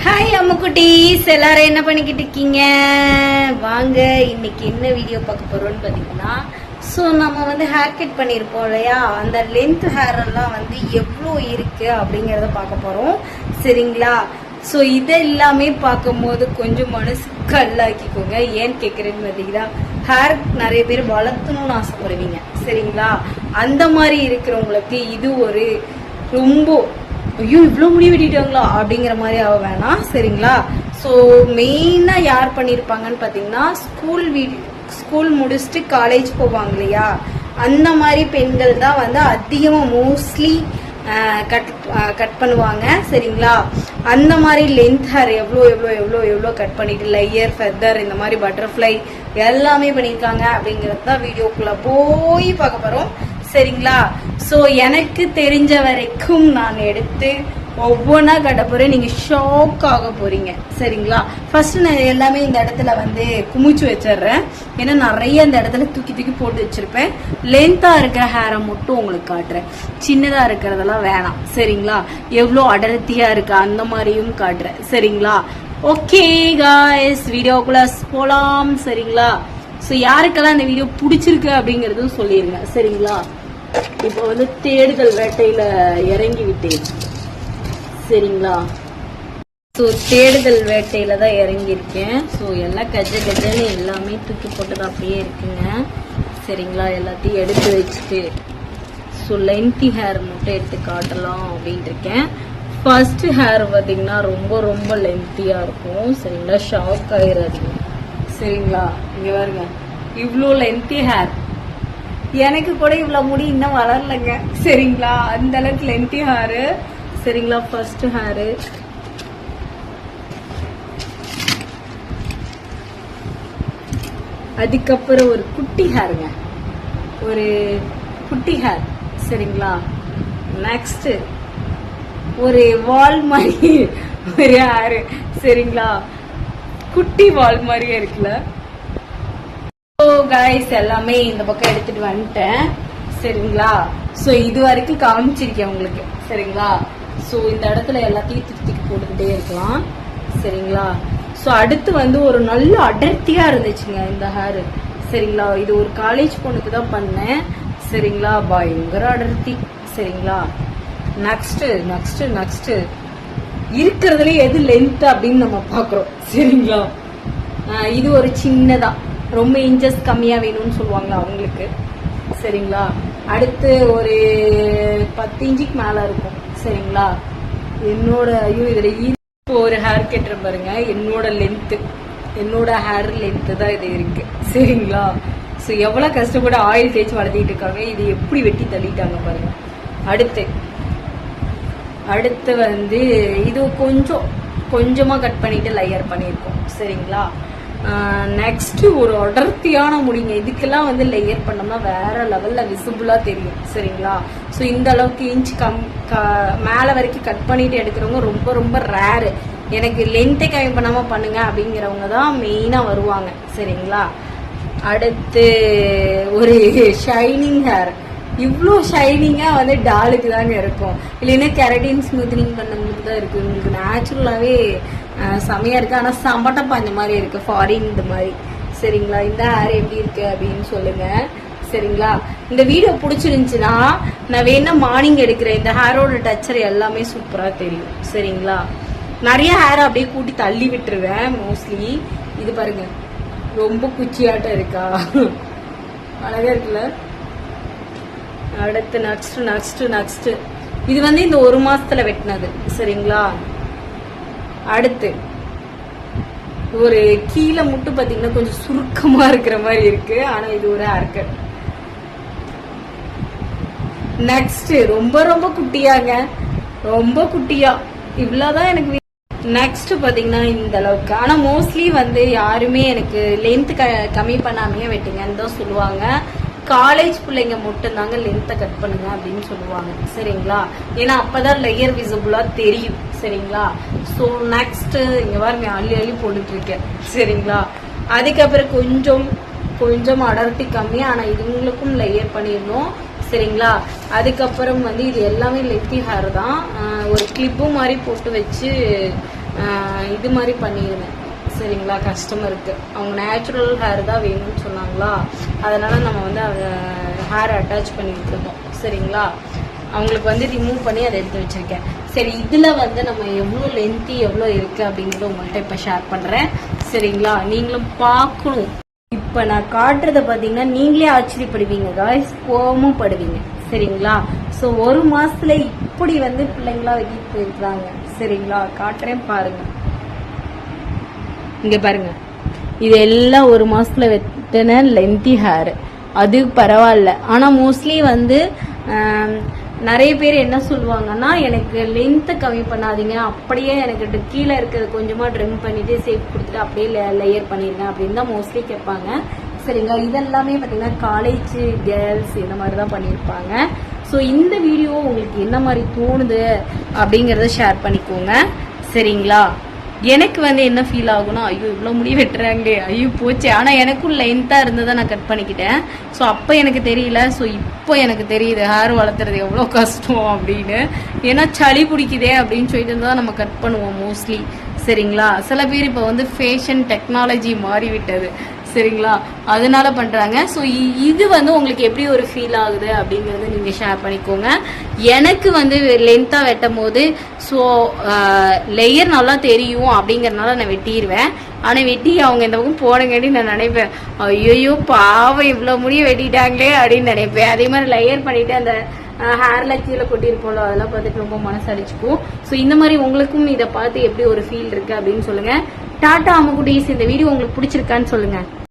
Hi அம்முக்குட்டீஸ், எல்லாரும் என்ன பண்ணிக்கிட்டு இருக்கீங்க? வாங்க, இன்னைக்கு என்ன வீடியோ பார்க்க போறோம்னு பார்த்தீங்கன்னா, ஸோ நம்ம வந்து ஹேர் கட் பண்ணியிருப்போம் இல்லையா, அந்த லென்த் ஹேர் எல்லாம் வந்து எவ்வளோ இருக்கு அப்படிங்கிறத பார்க்க போறோம். சரிங்களா? ஸோ இதை எல்லாமே பார்க்கும்போது கொஞ்சம் மனசு கல்லாக்கிக்கோங்க. ஏன்னு கேட்குறேன்னு பார்த்தீங்கன்னா, ஹேர் நிறைய பேர் வளர்த்தணும்னு ஆசைப்படுவீங்க. சரிங்களா? அந்த மாதிரி இருக்கிறவங்களுக்கு இது ஒரு ரொம்ப ஐயோ இவ்வளோ முடி வெட்டிட்டாங்களா அப்படிங்கிற மாதிரி ஆக வேணாம். சரிங்களா? ஸோ மெயினாக யார் பண்ணியிருப்பாங்கன்னு பார்த்தீங்கன்னா, ஸ்கூல் முடிச்சுட்டு காலேஜ் போவாங்க இல்லையா, அந்த மாதிரி பெண்கள் தான் வந்து அதிகமாக மோஸ்ட்லி கட் பண்ணுவாங்க. சரிங்களா? அந்த மாதிரி லென்த் ஹேர் எவ்வளோ எவ்வளோ எவ்வளோ எவ்வளோ கட் பண்ணிட்டு லேயர் ஃபெதர் இந்த மாதிரி பட்டர்ஃப்ளை எல்லாமே பண்ணியிருக்காங்க அப்படிங்கிறது தான் வீடியோக்குள்ளே போய் பார்க்க போகிறோம். சரிங்களா? ஸோ எனக்கு தெரிஞ்ச வரைக்கும் நான் எடுத்து ஒவ்வொன்றா கட்ட போகிறேன். நீங்கள் ஷாக் ஆக போகிறீங்க. சரிங்களா? ஃபர்ஸ்ட் நான் எல்லாமே இந்த இடத்துல வந்து குமிச்சு வச்சிடுறேன். ஏன்னா நிறைய இந்த இடத்துல தூக்கி தூக்கி போட்டு வச்சிருப்பேன். லென்த்தாக இருக்கிற ஹேரை மட்டும் உங்களுக்கு காட்டுறேன், சின்னதாக இருக்கிறதெல்லாம் வேணாம். சரிங்களா? எவ்வளோ அடர்த்தியாக இருக்கு அந்த மாதிரியும் காட்டுறேன். சரிங்களா? ஓகே காய்ஸ், வீடியோக்குள்ள போகலாம். சரிங்களா? ஸோ யாருக்கெல்லாம் இந்த வீடியோ பிடிச்சிருக்கு அப்படிங்கிறதும் சொல்லிடுங்க. சரிங்களா? இப்போ வந்து தேடுதல் வேட்டையில இறங்கி விட்டேன். சரிங்களா? ஸோ தேடுதல் வேட்டையில தான் இறங்கியிருக்கேன். ஸோ எல்லாம் கஜன்னு எல்லாமே தூக்கி போட்டது அப்படியே இருக்குங்க. சரிங்களா? எல்லாத்தையும் எடுத்து வச்சுட்டு ஸோ லென்த்தி ஹேர் மட்டும் எடுத்து காட்டலாம் அப்படின்ட்டு இருக்கேன். ஃபர்ஸ்ட் ஹேர் பார்த்தீங்கன்னா ரொம்ப ரொம்ப லென்த்தியாக இருக்கும். சரிங்களா? ஷாக் ஆயிடாதீங்க. சரிங்களா? இங்கே பாருங்க, இவ்வளோ லென்த்தி ஹேர். எனக்கு கூட இவ்வளோ முடி இன்னும் வளரலைங்க. சரிங்களா? அந்த அளவுக்கு லென்த்தி ஹேரு. சரிங்களா? First hair. அதுக்கப்புறம் ஒரு குட்டி ஹேருங்க, ஒரு குட்டி ஹேர். சரிங்களா? நெக்ஸ்ட் ஒரு வால் மாதிரி ஒரு ஹேரு. சரிங்களா? குட்டி வால் மாதிரியே இருக்குல்ல. கைஸ் எல்லாமே இந்த பக்கம் எடுத்துட்டு வந்துட்டேன். சரிங்களா? ஸோ இது வரைக்கும் காமிச்சிருக்கேன் உங்களுக்கு. சரிங்களா? ஸோ இந்த இடத்துல எல்லாத்தையும் தூக்கி போட்டுக்கிட்டே இருக்கலாம். சரிங்களா? ஸோ அடுத்து வந்து ஒரு நல்ல அடர்த்தியா இருந்துச்சுங்க இந்த ஹேர். சரிங்களா? இது ஒரு காலேஜ் பொண்ணுக்கு தான் பண்ணேன். சரிங்களா? பயங்கர அடர்த்தி. சரிங்களா? நெக்ஸ்ட் நெக்ஸ்ட் நெக்ஸ்ட் இருக்கிறதுல எது லென்த் அப்படின்னு நம்ம பாக்குறோம். சரிங்களா? இது ஒரு சின்னதா ரொம்ப இன்ச்சஸ் கம்மியா வேணும்னு சொல்லுவாங்களா அவங்களுக்கு. சரிங்களா? அடுத்து ஒரு 10 இன்ச்சுக்கு மேல இருக்கும். சரிங்களா? என்னோட இதுல ஒரு ஹேர் கட்டுற பாருங்க, என்னோட ஹேர் லென்த் தான் இது இருக்கு. சரிங்களா? ஸோ எவ்வளவு கஷ்டப்பட்டு ஆயில் தேய்ச்சி வளர்த்திட்டு இருக்காங்க, இது எப்படி வெட்டி தள்ளிட்டாங்க பாருங்க. அடுத்து வந்து இது கொஞ்சமா கட் பண்ணிட்டு லேயர் பண்ணியிருக்கோம். சரிங்களா? நெக்ஸ்ட் ஒரு அடர்த்தியான முடிங்க. இதுக்கெல்லாம் வந்து லேயர் பண்ணோம்னா வேற லெவல்ல விசிபிளா தெரியும். சரிங்களா? ஸோ இந்த அளவுக்கு இன்ச் மேல வரைக்கும் கட் பண்ணிட்டு எடுக்கிறவங்க ரொம்ப ரொம்ப ரேரு. எனக்கு லென்த்தை கம்மி பண்ணாம பண்ணுங்க அப்படிங்கிறவங்க தான் மெயினா வருவாங்க. சரிங்களா? அடுத்து ஒரு ஷைனிங் ஹேர். இவ்வளோ ஷைனிங்கா வந்து டாலுக்கு தாங்க இருக்கும், இல்லைன்னா கெரட்டின் ஸ்மூத்னிங் பண்ணவங்களுக்கு தான் இருக்கு. உங்களுக்கு நேச்சுரலாவே செமையா இருக்கு, ஆனா சம்பட்ட பாஞ்ச மாதிரி இருக்கு, ஃபாரின் இந்த மாதிரி. சரிங்களா? இந்த ஹேர் எப்படி இருக்கு அப்படின்னு சொல்லுங்க. சரிங்களா? இந்த வீடியோ பிடிச்சிருந்துச்சுன்னா நான் வேணா மார்னிங் எடுக்கிறேன். இந்த ஹேரோட டச்சர் எல்லாமே சூப்பரா தெரியும். சரிங்களா? நிறைய ஹேர் அப்படியே கூட்டி தள்ளி விட்டுருவேன் மோஸ்ட்லி. இது பாருங்க, ரொம்ப குச்சியாட்டம் இருக்கா, அழகா இருக்குல்ல. அடுத்து நெக்ஸ்ட் இது வந்து இந்த ஒரு மாசத்துல வெட்டினது. சரிங்களா? அடுத்து ஒரு கீழே முட்டு பாத்தீங்கன்னா கொஞ்சம் சுருக்கமா இருக்கிற மாதிரி இருக்கு, ஆனா இது ஒரு ஹேர் கட். நெக்ஸ்ட் ரொம்ப ரொம்ப குட்டியாங்க, ரொம்ப குட்டியா, இவ்வளவுதான் எனக்கு. நெக்ஸ்ட் பாத்தீங்கன்னா இந்த அளவுக்கு. ஆனா மோஸ்ட்லி வந்து யாருமே எனக்கு லென்த் கம்மி பண்ணாமையே வெட்டுங்கன்னு தான் சொல்லுவாங்க. காலேஜ் பிள்ளைங்க மட்டும் தாங்க லென்த்தை கட் பண்ணுங்க அப்படின்னு சொல்லுவாங்க. சரிங்களா? ஏன்னா அப்பதான் லேயர் விசிபிளா தெரியும். சரிங்களா? ஸோ நெக்ஸ்ட் இங்க பாருங்க, அள்ளி போட்டுட்டு இருக்கேன். சரிங்களா? அதுக்கப்புறம் கொஞ்சம் அடர்த்தி கம்மி, ஆனா இதுங்களுக்கும் லேயர் பண்ணிடணும். சரிங்களா? அதுக்கப்புறம் வந்து இது எல்லாமே லென்த்தி ஹேர் தான். ஒரு கிளிப்பு மாதிரி போட்டு வச்சு இது மாதிரி பண்ணிடுவேன் சரிங்களா. கஸ்டமருக்கு அவங்க நேச்சுரல் ஹேர் தான் வேணும்னு சொன்னாங்களா, அதனால நம்ம வந்து அதை ஹேர் அட்டாச் பண்ணிட்டு இருக்கோம் சரிங்களா. அவங்களுக்கு வந்து ரிமூவ் பண்ணி அதை எடுத்து வச்சிருக்கேன். சரி, இதில் வந்து நம்ம எவ்வளோ லென்த்தி எவ்வளோ இருக்குது அப்படிங்கிறத உங்கள்கிட்ட இப்போ ஷேர் பண்ணுறேன் சரிங்களா. நீங்களும் பார்க்கணும். இப்போ நான் காட்டுறதை பார்த்தீங்கன்னா நீங்களே ஆச்சரியப்படுவீங்க காய்ஸ், கோவமும் படுவீங்க சரிங்களா. ஸோ 1 மாசத்துல இப்படி வந்து பிள்ளைங்களா வெட்டிட்டு போயிருக்காங்க சரிங்களா. காட்டுறேன் பாருங்க. இங்க பாருங்க, இது எல்லாம் 1 மாசத்துல வெட்டின லென்த்தி ஹேர். அது பரவாயில்ல. ஆனா மோஸ்ட்லி வந்து நிறைய பேர் என்ன சொல்லுவாங்கன்னா, எனக்கு லென்த்தை கம்மி பண்ணாதீங்க, அப்படியே எனக்கு கீழே இருக்கிறது கொஞ்சமா ட்ரிம் பண்ணிட்டு சேஃப் கொடுத்துட்டு அப்படியே லேயர் பண்ணிருங்க அப்படின்னு தான் மோஸ்ட்லி கேட்பாங்க சரிங்களா. இதெல்லாமே பார்த்தீங்கன்னா காலேஜ் கேர்ள்ஸ் இந்த மாதிரி தான் பண்ணியிருப்பாங்க. ஸோ இந்த வீடியோ உங்களுக்கு என்ன மாதிரி தோணுது அப்படிங்கிறத ஷேர் பண்ணிக்கோங்க சரிங்களா. எனக்கு வந்து என்ன ஃபீல் ஆகும்னா, ஐயோ இவ்வளோ முடி வெட்டுறாங்களே, ஐயோ போச்சு. ஆனால் எனக்கும் லென்த்தாக இருந்ததை நான் கட் பண்ணிக்கிட்டேன். ஸோ அப்போ எனக்கு தெரியல. ஸோ இப்போ எனக்கு தெரியுது ஹேர் வளர்த்துறது எவ்வளோ கஷ்டம் அப்படின்னு. ஏன்னா சளி பிடிக்குதே அப்படின்னு சொல்லிட்டு தான் நம்ம கட் பண்ணுவோம் மோஸ்ட்லி சரிங்களா. சில பேர் இப்போ வந்து ஃபேஷன் டெக்னாலஜி மாறிவிட்டது சரிங்களா, அதனால பண்றாங்க. ஸோ இது வந்து உங்களுக்கு எப்படி ஒரு ஃபீல் ஆகுது அப்படிங்கறத நீங்க ஷேர் பண்ணிக்கோங்க. எனக்கு வந்து லென்த்தா வெட்டும் போது ஸோ லேயர் நல்லா தெரியும் அப்படிங்கறதுனால நான் வெட்டிடுவேன். ஆனா வெட்டி அவங்க இந்த பக்கம் போனங்காட்டி நான் நினைப்பேன், ஐயோ பாவம் இவ்வளவு முடிய வெட்டிட்டாங்களே அப்படின்னு நினைப்பேன். அதே மாதிரி லேயர் பண்ணிட்டு அந்த ஹேர்ல கீழே கொட்டிருப்போம்ல, அதெல்லாம் பார்த்துட்டு ரொம்ப மனசு அடிச்சுக்கும். ஸோ இந்த மாதிரி உங்களுக்கும் இதை பார்த்து எப்படி ஒரு ஃபீல் இருக்கு அப்படின்னு சொல்லுங்க. டாடா அம்முக்குட்டீஸ். இந்த வீடியோ உங்களுக்கு பிடிச்சிருக்கான்னு சொல்லுங்க.